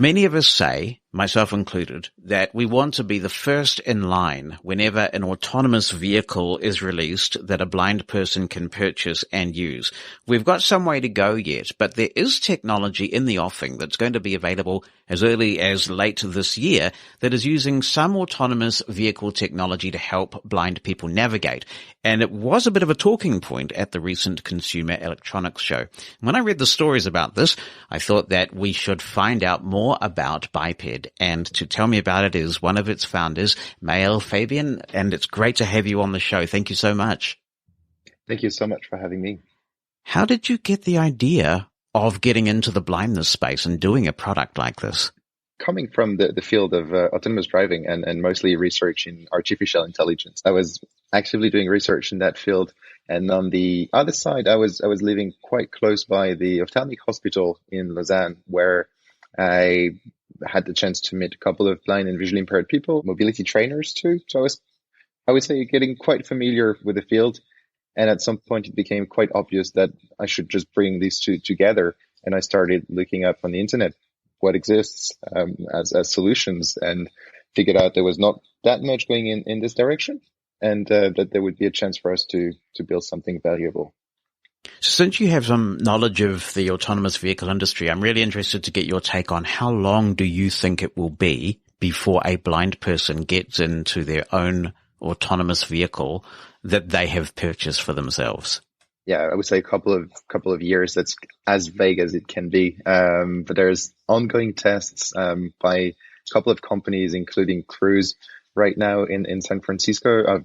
Many of us say, myself included, that we want to be the first in line whenever an autonomous vehicle is released that a blind person can purchase and use. We've got some way to go yet, but there is technology in the offing that's going to be available as early as late this year that is using some autonomous vehicle technology to help blind people navigate. And it was a bit of a talking point at the recent Consumer Electronics Show. When I read the stories about this, I thought that we should find out more about biped. And to tell me about it is one of its founders, Maël Fabian, and it's great to have you on the show. Thank you so much. Thank you so much for having me. How did you get the idea of getting into the blindness space and doing a product like this? Coming from the field of autonomous driving and mostly research in artificial intelligence, I was actively doing research in that field. And on the other side, I was living quite close by the ophthalmic hospital in Lausanne, where I had the chance to meet a couple of blind and visually impaired people, mobility trainers too. So I would say, getting quite familiar with the field. And at some point, it became quite obvious that I should just bring these two together. And I started looking up on the internet what exists as solutions, and figured out there was not that much going in this direction, and that there would be a chance for us to build something valuable. Since you have some knowledge of the autonomous vehicle industry, I'm really interested to get your take on how long do you think it will be before a blind person gets into their own autonomous vehicle that they have purchased for themselves? Yeah, I would say a couple of years. That's as vague as it can be. But there's ongoing tests by a couple of companies, including Cruise, right now in San Francisco, of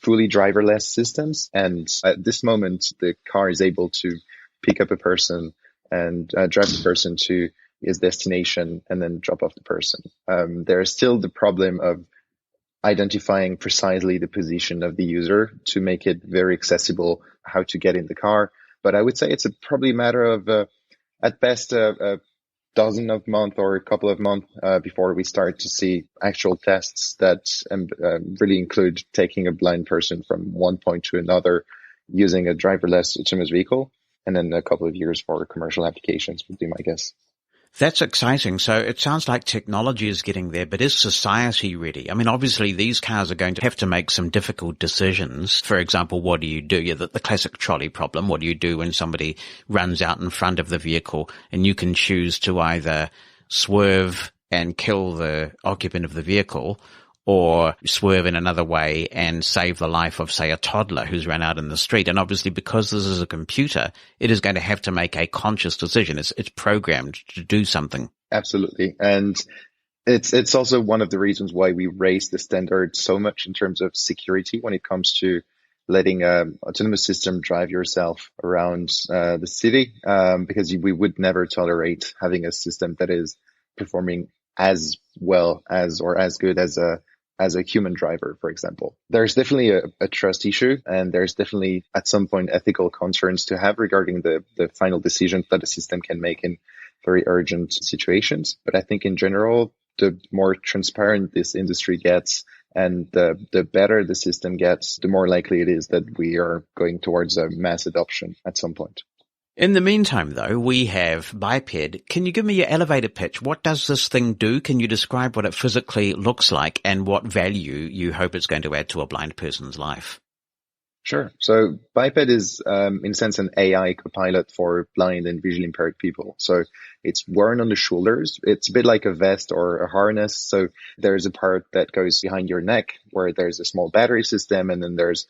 fully driverless systems. And at this moment, the car is able to pick up a person and drive the person to his destination and then drop off the person. There is still the problem of identifying precisely the position of the user to make it very accessible how to get in the car. But I would say it's probably a matter of, at best, a dozen of months or a couple of months before we start to see actual tests that really include taking a blind person from one point to another using a driverless autonomous vehicle. And then a couple of years for commercial applications would be my guess. That's exciting. So it sounds like technology is getting there, but is society ready? I mean, obviously these cars are going to have to make some difficult decisions. For example, what do you do? Yeah, the classic trolley problem. What do you do when somebody runs out in front of the vehicle and you can choose to either swerve and kill the occupant of the vehicle, or swerve in another way and save the life of, say, a toddler who's run out in the street. And obviously, because this is a computer, it is going to have to make a conscious decision. It's programmed to do something. Absolutely. And it's also one of the reasons why we raise the standard so much in terms of security when it comes to letting an autonomous system drive yourself around the city, because we would never tolerate having a system that is performing as well as or as good as a human driver, for example. There's definitely a trust issue, and there's definitely at some point ethical concerns to have regarding the final decisions that a system can make in very urgent situations. But I think in general, the more transparent this industry gets and the better the system gets, the more likely it is that we are going towards a mass adoption at some point. In the meantime, though, we have biped. Can you give me your elevator pitch? What does this thing do? Can you describe what it physically looks like and what value you hope it's going to add to a blind person's life? Sure. So biped is, in a sense, an AI copilot for blind and visually impaired people. So it's worn on the shoulders. It's a bit like a vest or a harness. So there's a part that goes behind your neck where there's a small battery system, and then there's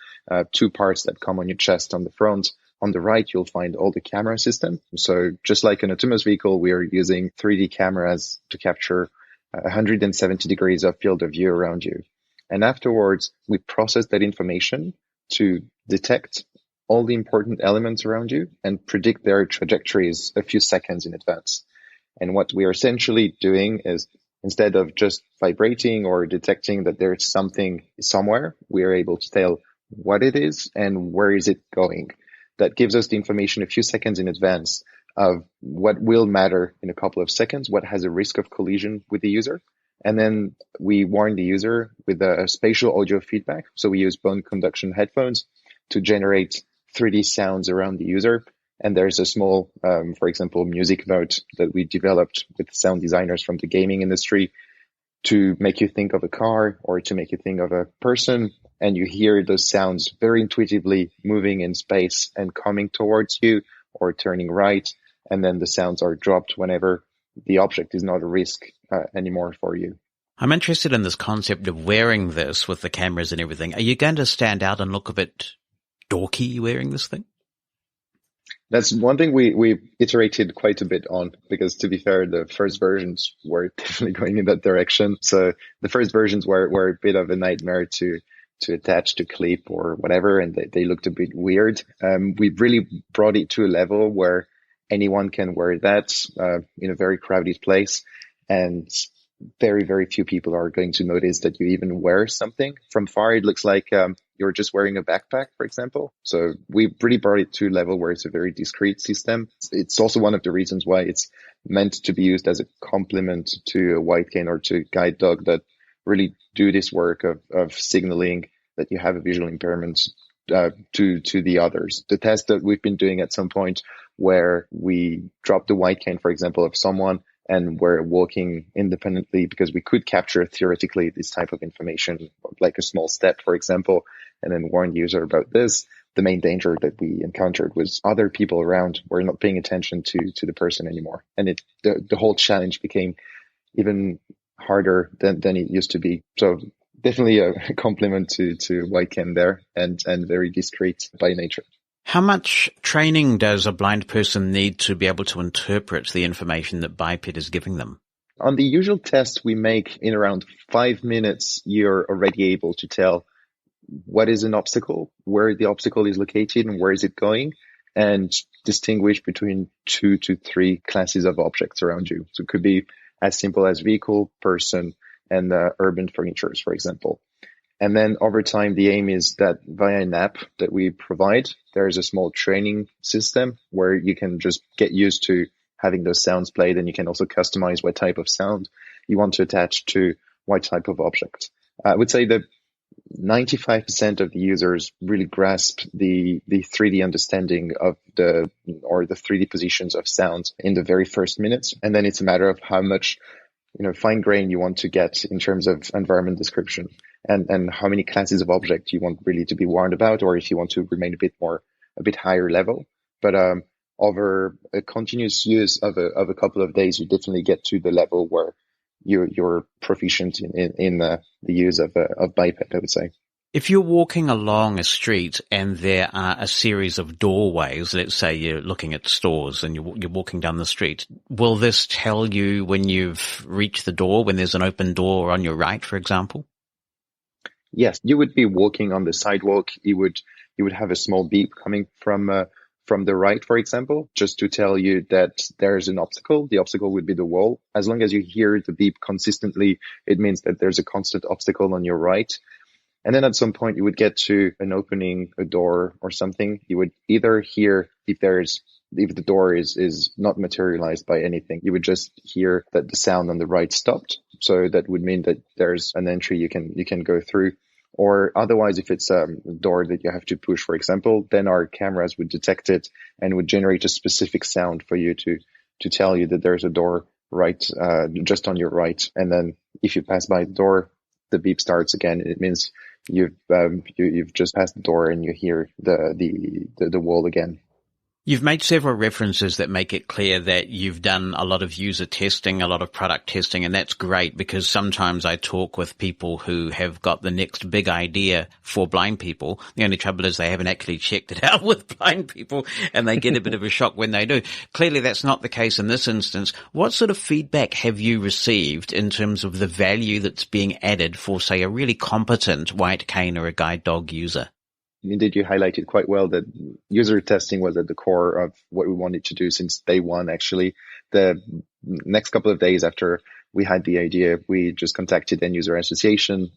two parts that come on your chest on the front. On the right, you'll find all the camera system. So just like an autonomous vehicle, we are using 3D cameras to capture 170 degrees of field of view around you. And afterwards, we process that information to detect all the important elements around you and predict their trajectories a few seconds in advance. And what we are essentially doing is, instead of just vibrating or detecting that there's something somewhere, we are able to tell what it is and where is it going. That gives us the information a few seconds in advance of what will matter in a couple of seconds, what has a risk of collision with the user. And then we warn the user with a spatial audio feedback. So we use bone conduction headphones to generate 3D sounds around the user And there's a small, for example, music note that we developed with sound designers from the gaming industry to make you think of a car or to make you think of a person. And you hear those sounds very intuitively moving in space and coming towards you or turning right. And then the sounds are dropped whenever the object is not a risk anymore for you. I'm interested in this concept of wearing this with the cameras and everything. Are you going to stand out and look a bit dorky wearing this thing? That's one thing we iterated quite a bit on, because to be fair, the first versions were definitely going in that direction. So the first versions were a bit of a nightmare to attach to clip or whatever, and they looked a bit weird. We've really brought it to a level where anyone can wear that in a very crowded place, and very, very few people are going to notice that you even wear something. From far, it looks like you're just wearing a backpack, for example. So we really brought it to a level where it's a very discreet system. It's also one of the reasons why it's meant to be used as a complement to a white cane or to a guide dog that really do this work of signaling that you have a visual impairment to the others. The test that we've been doing at some point where we dropped the white cane, for example, of someone and we're walking independently, because we could capture theoretically this type of information, like a small step, for example, and then warn the user about this. The main danger that we encountered was other people around were not paying attention to the person anymore. And the whole challenge became even harder than it used to be. So definitely a compliment to White Ken there, and very discreet by nature. How much training does a blind person need to be able to interpret the information that biped is giving them? On the usual test we make in around 5 minutes, you're already able to tell what is an obstacle, where the obstacle is located and where is it going, and distinguish between 2 to 3 classes of objects around you. So it could be as simple as vehicle, person, and urban furnitures, for example. And then over time, the aim is that via an app that we provide, there's a small training system where you can just get used to having those sounds played, and you can also customize what type of sound you want to attach to what type of object. I would say that 95% of the users really grasp the 3D understanding of the 3D positions of sound in the very first minutes. And then it's a matter of how much, fine grain you want to get in terms of environment description, and how many classes of object you want really to be warned about, or if you want to remain a bit higher level. But over a continuous use of a couple of days, you definitely get to the level where you're proficient in the use of biped, I would say. If you're walking along a street and there are a series of doorways, let's say you're looking at stores and you're walking down the street, will this tell you when you've reached the door, when there's an open door on your right, for example? Yes, you would be walking on the sidewalk. You would have a small beep coming from the right, for example, just to tell you that there's an obstacle. The obstacle would be the wall. As long as you hear the beep consistently, it means that there's a constant obstacle on your right. And then at some point you would get to an opening, a door or something. You would either hear if the door is not materialized by anything, you would just hear that the sound on the right stopped. So that would mean that there's an entry you can go through. Or otherwise, if it's a door that you have to push, for example, then our cameras would detect it and would generate a specific sound for you to tell you that there's a door right, just on your right. And then if you pass by the door, the beep starts again. It means you've just passed the door and you hear the wall again. You've made several references that make it clear that you've done a lot of user testing, a lot of product testing, and that's great, because sometimes I talk with people who have got the next big idea for blind people. The only trouble is they haven't actually checked it out with blind people, and they get a bit of a shock when they do. Clearly that's not the case in this instance. What sort of feedback have you received in terms of the value that's being added for, say, a really competent white cane or a guide dog user? Indeed, you highlighted quite well that user testing was at the core of what we wanted to do since day one, actually. The next couple of days after we had the idea, we just contacted End User Association,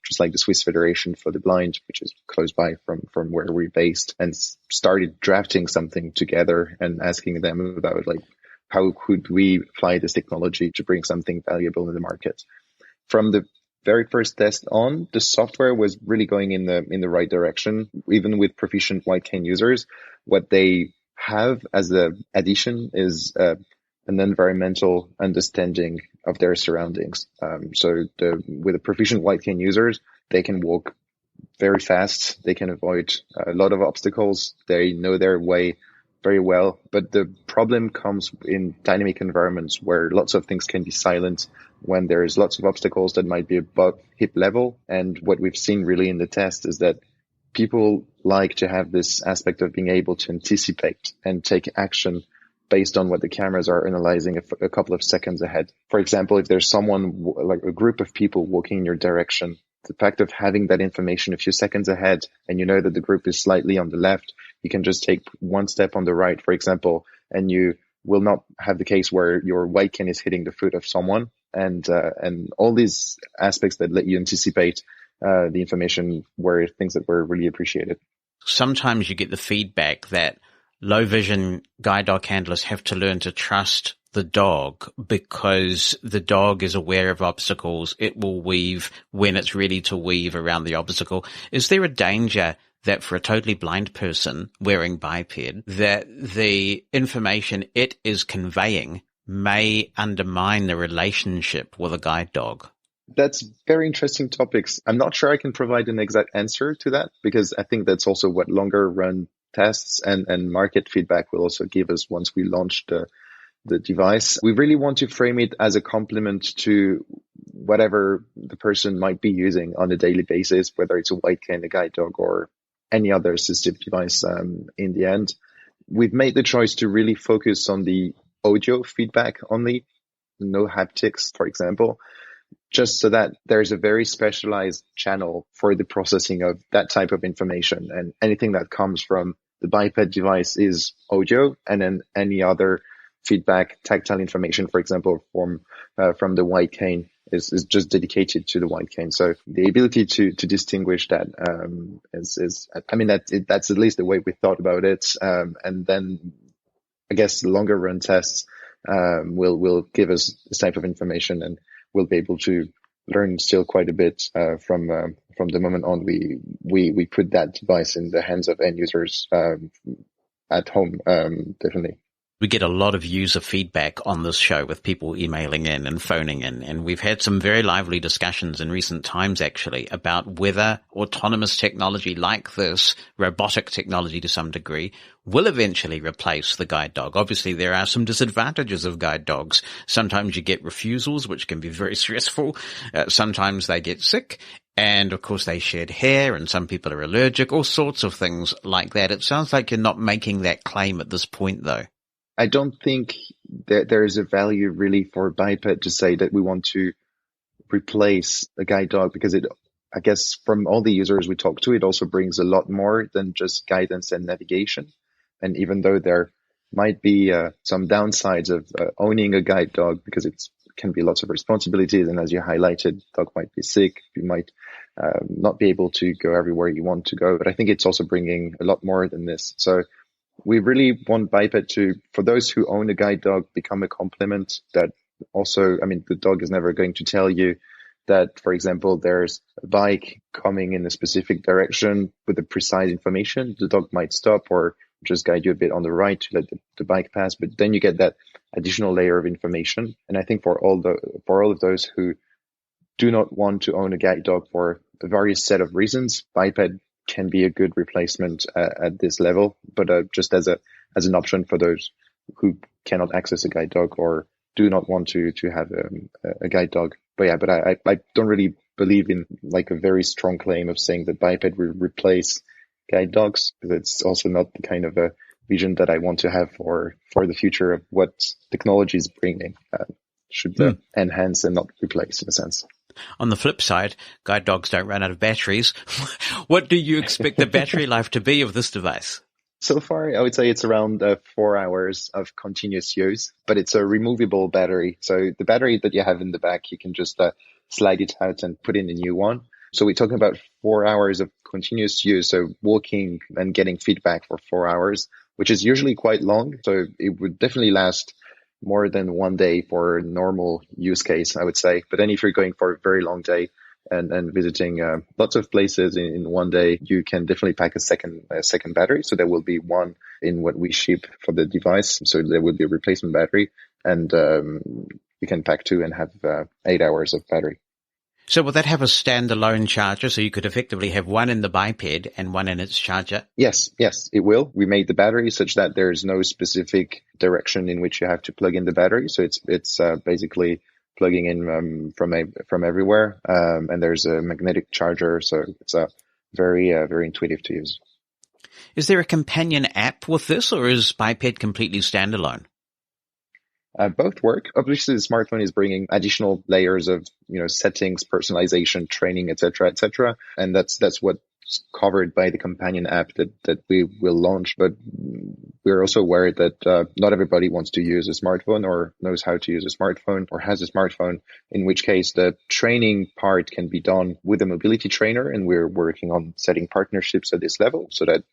just like the Swiss Federation for the Blind, which is close by from where we're based, and started drafting something together and asking them about, like, how could we apply this technology to bring something valuable in the market. From the very first test on, the software was really going in the right direction. Even with proficient white cane users, what they have as a addition is an environmental understanding of their surroundings. With the proficient white cane users, they can walk very fast. They can avoid a lot of obstacles. They know their way very well. But the problem comes in dynamic environments where lots of things can be silent, when there's lots of obstacles that might be above hip level. And what we've seen really in the test is that people like to have this aspect of being able to anticipate and take action based on what the cameras are analyzing a couple of seconds ahead. For example, if there's someone, like a group of people walking in your direction, the fact of having that information a few seconds ahead, and you know that the group is slightly on the left, you can just take one step on the right, for example, and you will not have the case where your white cane is hitting the foot of someone, and all these aspects that let you anticipate the information were things that were really appreciated. Sometimes you get the feedback that low vision guide dog handlers have to learn to trust the dog because the dog is aware of obstacles. It will weave when it's ready to weave around the obstacle. Is there a danger that for a totally blind person wearing biped, that the information it is conveying may undermine the relationship with a guide dog? That's very interesting topics. I'm not sure I can provide an exact answer to that, because I think that's also what longer run tests and market feedback will also give us once we launch the device. We really want to frame it as a complement to whatever the person might be using on a daily basis, whether it's a white cane, a guide dog, or any other assistive device. In the end, we've made the choice to really focus on the audio feedback only, no haptics, for example, just so that there's a very specialized channel for the processing of that type of information. And anything that comes from the biped device is audio, and then any other feedback, tactile information, for example, from the white cane is just dedicated to the white cane. So the ability to distinguish that that's at least the way we thought about it. And then I guess longer run tests will give us this type of information, and we'll be able to learn still quite a bit from the moment on we put that device in the hands of end users at home. Definitely. We get a lot of user feedback on this show with people emailing in and phoning in, and we've had some very lively discussions in recent times actually about whether autonomous technology like this, robotic technology to some degree, will eventually replace the guide dog. Obviously, there are some disadvantages of guide dogs. Sometimes you get refusals, which can be very stressful. Sometimes they get sick. And of course, they shed hair, and some people are allergic, all sorts of things like that. It sounds like you're not making that claim at this point, though. I don't think that there is a value really for biped to say that we want to replace a guide dog, because I guess from all the users we talk to, it also brings a lot more than just guidance and navigation. And even though there might be some downsides of owning a guide dog, because it can be lots of responsibilities, and as you highlighted, dog might be sick, you might not be able to go everywhere you want to go. But I think it's also bringing a lot more than this. So we really want biped to, for those who own a guide dog, become a complement that also, the dog is never going to tell you that, for example, there's a bike coming in a specific direction with the precise information. The dog might stop or just guide you a bit on the right to let the bike pass, but then you get that additional layer of information. And I think for all of those who do not want to own a guide dog for a various set of reasons, biped can be a good replacement at this level, but just as an option for those who cannot access a guide dog or do not want to have a guide dog. But I don't really believe in like a very strong claim of saying that biped will replace guide dogs, because it's also not the kind of a vision that I want to have for the future of what technology is bringing. Should enhance and not replace, in a sense. On the flip side, guide dogs don't run out of batteries. What do you expect the battery life to be of this device? So far, I would say it's around 4 hours of continuous use, but it's a removable battery. So the battery that you have in the back, you can just slide it out and put in a new one. So we're talking about 4 hours of continuous use, so walking and getting feedback for 4 hours, which is usually quite long. So it would definitely last more than one day for a normal use case, I would say. But then if you're going for a very long day, and visiting lots of places in one day, you can definitely pack a second battery. So there will be one in what we ship for the device. So there will be a replacement battery, and you can pack two and have 8 hours of battery. So will that have a standalone charger? So you could effectively have one in the biped and one in its charger? Yes, it will. We made the battery such that there's no specific direction in which you have to plug in the battery. So it's basically plugging in from everywhere. And there's a magnetic charger. So it's very intuitive to use. Is there a companion app with this, or is biped completely standalone? Both work. Obviously, the smartphone is bringing additional layers of, settings, personalization, training, etc., and that's what's covered by the companion app that we will launch. But we're also aware that not everybody wants to use a smartphone or knows how to use a smartphone or has a smartphone. In which case, the training part can be done with a mobility trainer, and we're working on setting partnerships at this level so that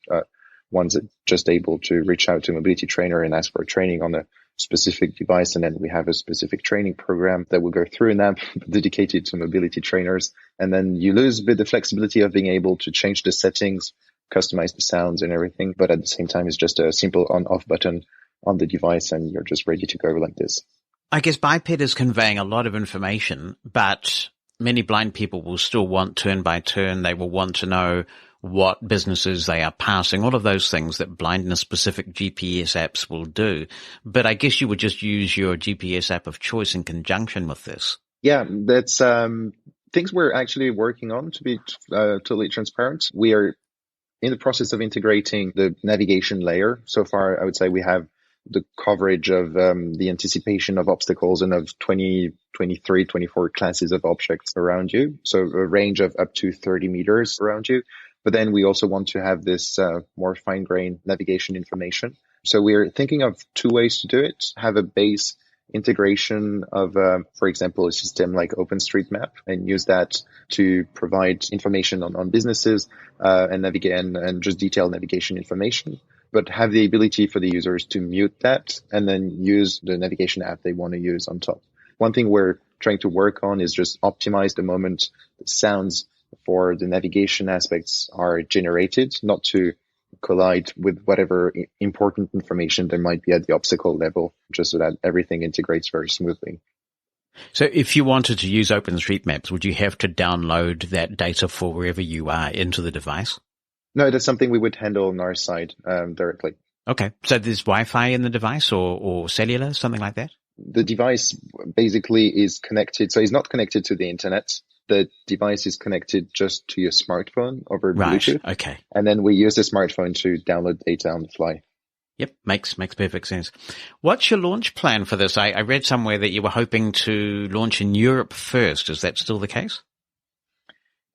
one's just able to reach out to a mobility trainer and ask for training on a specific device, and then we have a specific training program that will go through an app dedicated to mobility trainers. And then you lose a bit the flexibility of being able to change the settings, customize the sounds and everything, but at the same time it's just a simple on-off button on the device and you're just ready to go like this. I guess biped is conveying a lot of information, but many blind people will still want turn by turn. They will want to know what businesses they are passing, all of those things that blindness-specific GPS apps will do. But I guess you would just use your GPS app of choice in conjunction with this. Yeah, that's things we're actually working on, to be totally transparent. We are in the process of integrating the navigation layer. So far, I would say we have the coverage of the anticipation of obstacles and of 23, 24 classes of objects around you. So a range of up to 30 meters around you. But then we also want to have this more fine-grained navigation information. So we're thinking of two ways to do it. Have a base integration of, for example, a system like OpenStreetMap, and use that to provide information on businesses and navigate and just detailed navigation information. But have the ability for the users to mute that and then use the navigation app they want to use on top. One thing we're trying to work on is just optimize the moment the sounds for the navigation aspects are generated, not to collide with whatever important information there might be at the obstacle level, just so that everything integrates very smoothly. So if you wanted to use OpenStreetMaps, would you have to download that data for wherever you are into the device? No, that's something we would handle on our side directly. Okay. So there's Wi-Fi in the device or cellular, something like that? The device basically is connected. So it's not connected to the internet. The device is connected just to your smartphone over Bluetooth. Right. Okay. And then we use the smartphone to download data on the fly. Yep. Makes perfect sense. What's your launch plan for this? I read somewhere that you were hoping to launch in Europe first. Is that still the case?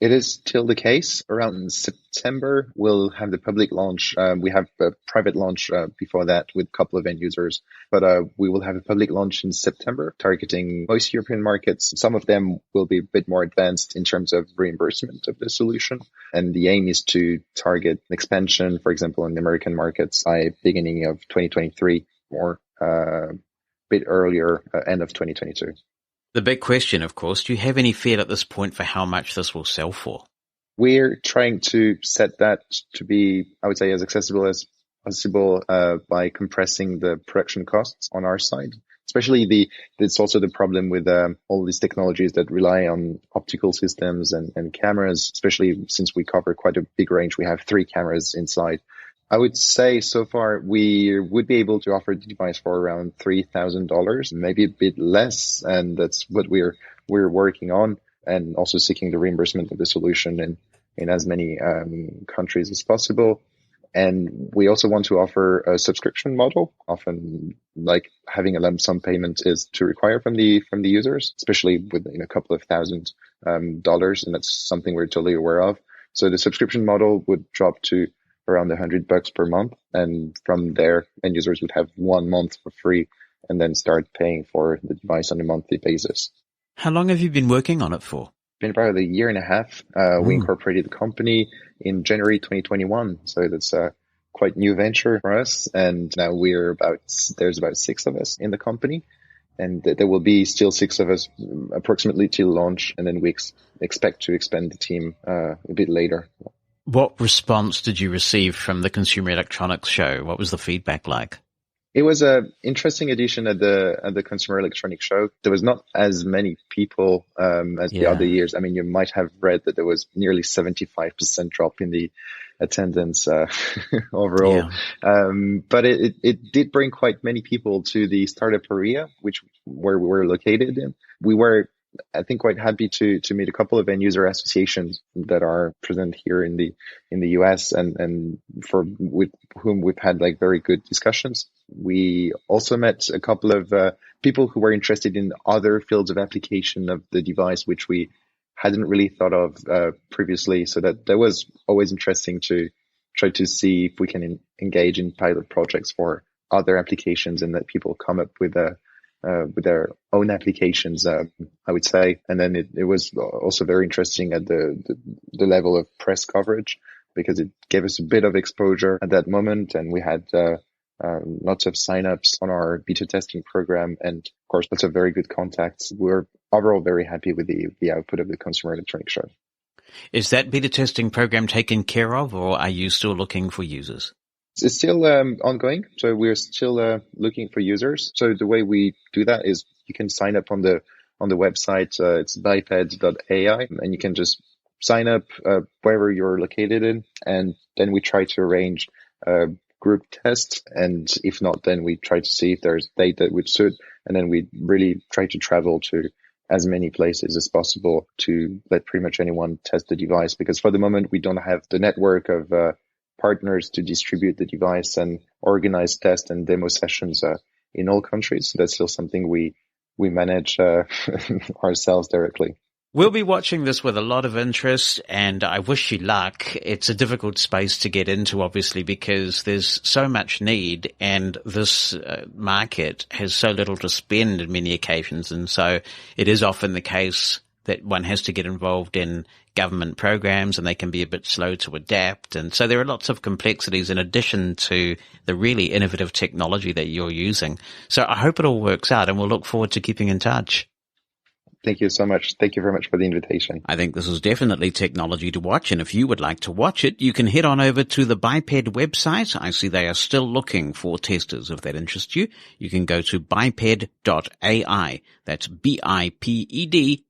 It is still the case. Around September, we'll have the public launch. We have a private launch before that with a couple of end users, but we will have a public launch in September, targeting most European markets. Some of them will be a bit more advanced in terms of reimbursement of the solution. And the aim is to target expansion, for example, in the American markets by beginning of 2023 or a bit earlier, end of 2022. The big question, of course, do you have any feel at this point for how much this will sell for? We're trying to set that to be, I would say, as accessible as possible by compressing the production costs on our side. Especially it's also the problem with all these technologies that rely on optical systems and cameras, especially since we cover quite a big range. We have 3 cameras inside. I would say so far we would be able to offer the device for around $3,000, maybe a bit less, and that's what we're working on, and also seeking the reimbursement of the solution in as many countries as possible. And we also want to offer a subscription model. Often, like having a lump sum payment is to require from the users, especially with a couple of $1,000, and that's something we're totally aware of. So the subscription model would drop to around $100 per month. And from there, end users would have 1 month for free and then start paying for the device on a monthly basis. How long have you been working on it for? Been about a year and a half. We incorporated the company in January 2021. So that's a quite new venture for us. And now there's about 6 of us in the company. And there will be still 6 of us approximately till launch. And then we expect to expand the team a bit later. What response did you receive from the Consumer Electronics Show? What was the feedback like? It was an interesting edition at the Consumer Electronics Show. There was not as many people as the other years. I mean, you might have read that there was nearly 75% drop in the attendance overall. But it did bring quite many people to the startup area, where we were located in. We were, I think, quite happy to meet a couple of end user associations that are present here in the US and with whom we've had like very good discussions. We also met a couple of people who were interested in other fields of application of the device, which we hadn't really thought of previously. So that was always interesting to try to see if we can engage in pilot projects for other applications and that people come up with their own applications, I would say. And then it was also very interesting at the level of press coverage, because it gave us a bit of exposure at that moment. And we had lots of signups on our beta testing program, and of course, lots of very good contacts. We're overall very happy with the output of the Consumer Electronics Show. Is that beta testing program taken care of, or are you still looking for users? It's still ongoing, so we're still looking for users. So the way we do that is you can sign up on the website. It's biped.ai, and you can just sign up wherever you're located in, and then we try to arrange a group test. And if not, then we try to see if there's date that would suit, and then we really try to travel to as many places as possible to let pretty much anyone test the device, because for the moment we don't have the network of partners to distribute the device and organize test and demo sessions in all countries. So that's still something we manage ourselves directly. We'll be watching this with a lot of interest, and I wish you luck. It's a difficult space to get into, obviously, because there's so much need, and this market has so little to spend in many occasions. And so it is often the case that one has to get involved in government programs, and they can be a bit slow to adapt. And so there are lots of complexities in addition to the really innovative technology that you're using. So I hope it all works out, and we'll look forward to keeping in touch. Thank you so much. Thank you very much for the invitation. I think this is definitely technology to watch, and if you would like to watch it, you can head on over to the Biped website. I see they are still looking for testers. If that interests you, you can go to biped.ai. That's biped.ai.